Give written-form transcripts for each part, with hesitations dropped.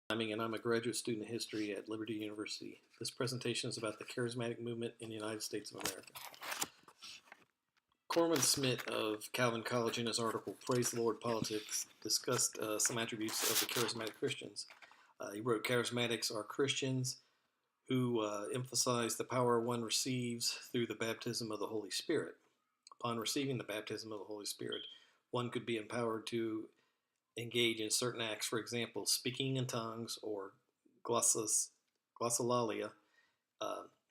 And I'm a graduate student of history at Liberty University. This presentation is about the Charismatic Movement in the United States of America. Corman Smith of Calvin College, in his article Praise the Lord Politics, discussed some attributes of the charismatic Christians. He wrote, charismatics are Christians who emphasize the power one receives through the baptism of the Holy Spirit. Upon receiving the baptism of the Holy Spirit, one could be empowered to engage in certain acts, for example, speaking in tongues or glossolalia,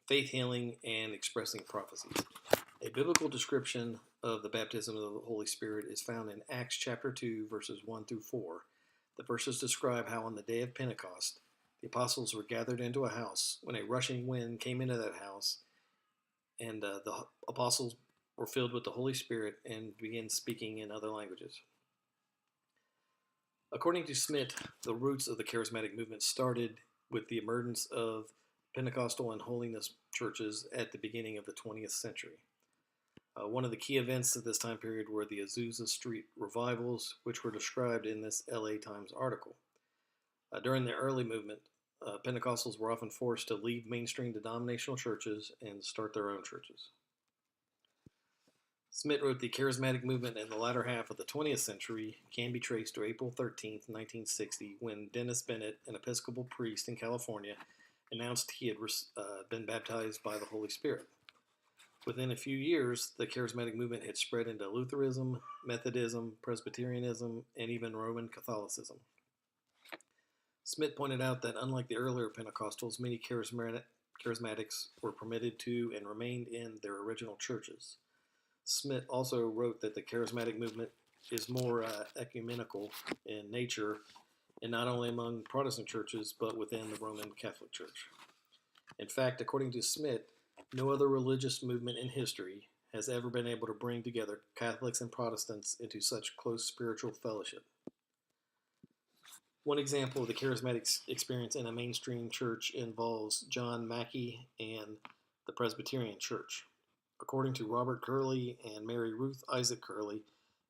faith healing, and expressing prophecies. A biblical description of the baptism of the Holy Spirit is found in Acts chapter 2, verses 1 through 4. The verses describe how on the day of Pentecost, the apostles were gathered into a house when a rushing wind came into that house, and the apostles were filled with the Holy Spirit and began speaking in other languages. According to Smith, the roots of the charismatic movement started with the emergence of Pentecostal and holiness churches at the beginning of the 20th century. One of the key events at this time period were the Azusa Street revivals, which were described in this LA Times article. During the early movement, Pentecostals were often forced to leave mainstream denominational churches and start their own churches. Smith wrote, the charismatic movement in the latter half of the 20th century can be traced to April 13, 1960, when Dennis Bennett, an Episcopal priest in California, announced he had been baptized by the Holy Spirit. Within a few years, the charismatic movement had spread into Lutheranism, Methodism, Presbyterianism, and even Roman Catholicism. Smith pointed out that unlike the earlier Pentecostals, many charismatics were permitted to and remained in their original churches. Smith also wrote that the charismatic movement is more ecumenical in nature, and not only among Protestant churches, but within the Roman Catholic Church. In fact, according to Smith, no other religious movement in history has ever been able to bring together Catholics and Protestants into such close spiritual fellowship. One example of the charismatic experience in a mainstream church involves John Mackey and the Presbyterian Church. According to Robert Curley and Mary Ruth Isaac Curley,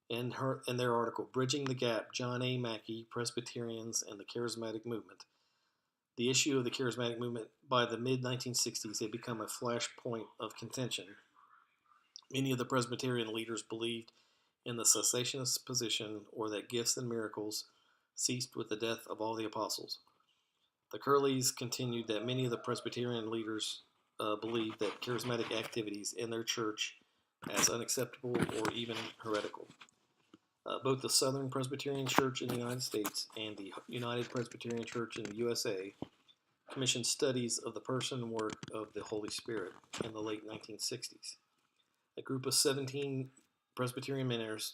in their article, Bridging the Gap, John A. Mackey, Presbyterians and the Charismatic Movement, the issue of the charismatic movement by the mid-1960s had become a flashpoint of contention. Many of the Presbyterian leaders believed in the cessationist position, or that gifts and miracles ceased with the death of all the apostles. The Curleys continued that many of the Presbyterian leaders believed that charismatic activities in their church as unacceptable or even heretical. Both the Southern Presbyterian Church in the United States and the United Presbyterian Church in the USA commissioned studies of the person and work of the Holy Spirit in the late 1960s. A group of 17 Presbyterian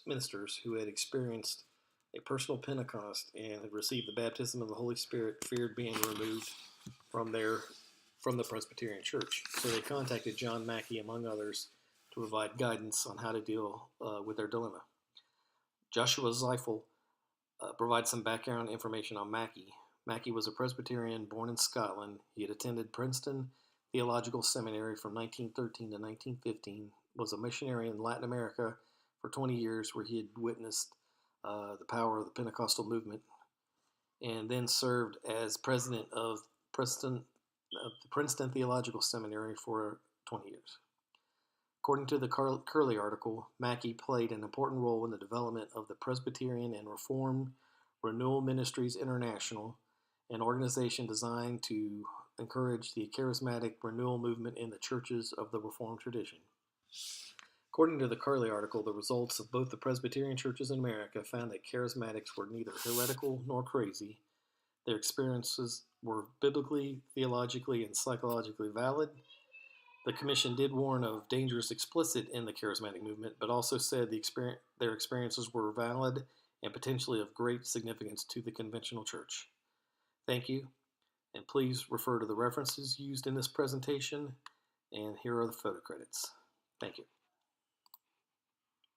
ministers who had experienced a personal Pentecost and had received the baptism of the Holy Spirit feared being removed from the Presbyterian Church. So they contacted John Mackey, among others, to provide guidance on how to deal with their dilemma. Joshua Zeifel provides some background information on Mackey. Mackey was a Presbyterian born in Scotland. He had attended Princeton Theological Seminary from 1913 to 1915, was a missionary in Latin America for 20 years where he had witnessed the power of the Pentecostal movement, and then served as president of the Princeton Theological Seminary for 20 years. According to the Curley article, Mackey played an important role in the development of the Presbyterian and Reformed Renewal Ministries International, an organization designed to encourage the charismatic renewal movement in the churches of the Reformed tradition. According to the Curley article, the results of both the Presbyterian churches in America found that charismatics were neither heretical nor crazy. Their experiences were biblically, theologically, and psychologically valid. The commission did warn of dangers explicit in the charismatic movement, but also said their experiences were valid and potentially of great significance to the conventional church. Thank you, and please refer to the references used in this presentation, and here are the photo credits. Thank you.